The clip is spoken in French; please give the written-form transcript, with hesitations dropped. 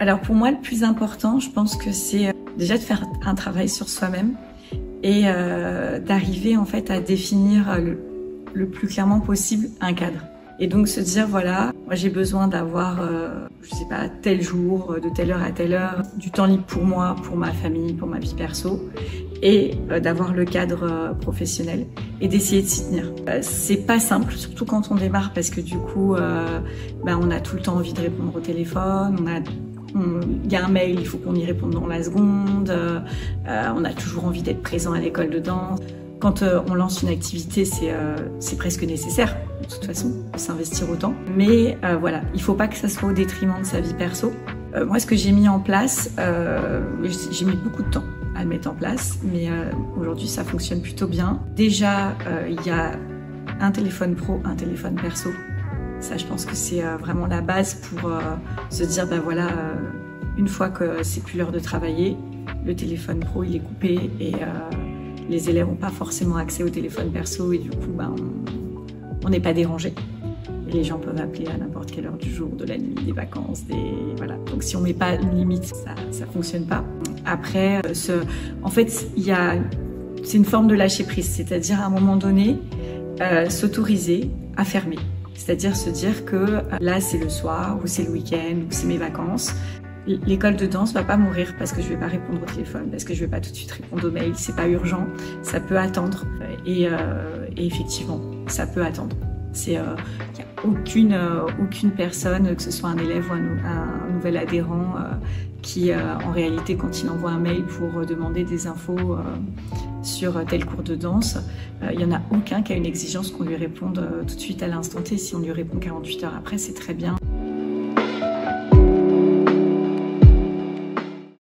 Alors pour moi, le plus important, je pense que c'est déjà de faire un travail sur soi-même et d'arriver en fait à définir le plus clairement possible un cadre. Et donc se dire voilà, moi j'ai besoin d'avoir, je sais pas, tel jour, de telle heure à telle heure, du temps libre pour moi, pour ma famille, pour ma vie perso, et d'avoir le cadre professionnel et d'essayer de s'y tenir. C'est pas simple, surtout quand on démarre, parce que du coup, on a tout le temps envie de répondre au téléphone, il y a un mail, il faut qu'on y réponde dans la seconde, on a toujours envie d'être présent à l'école de danse. Quand on lance une activité, c'est presque nécessaire, de toute façon, de s'investir autant. Mais voilà, il ne faut pas que ça soit au détriment de sa vie perso. Moi, ce que j'ai mis en place, j'ai mis beaucoup de temps à le mettre en place, mais aujourd'hui, ça fonctionne plutôt bien. Déjà, il y a un téléphone pro, un téléphone perso. Ça, je pense que c'est vraiment la base pour se dire, voilà, une fois que c'est plus l'heure de travailler, le téléphone pro, il est coupé et les élèves n'ont pas forcément accès au téléphone perso et du coup, on n'est pas dérangé. Et les gens peuvent appeler à n'importe quelle heure du jour, de la nuit, des vacances, voilà. Donc si on met pas une limite, ça fonctionne pas. Après, en fait, c'est une forme de lâcher prise, c'est-à-dire à un moment donné, s'autoriser à fermer. C'est-à-dire se dire que là, c'est le soir, ou c'est le week-end, ou c'est mes vacances. L'école de danse va pas mourir parce que je vais pas répondre au téléphone, parce que je vais pas tout de suite répondre aux mails, c'est pas urgent, ça peut attendre. Et effectivement, ça peut attendre. Il n'y a aucune personne, que ce soit un élève ou un nouvel adhérent, qui en réalité, quand il envoie un mail pour demander des infos sur tel cours de danse, il n'y en a aucun qui a une exigence qu'on lui réponde tout de suite à l'instant T. Si on lui répond 48 heures après, c'est très bien.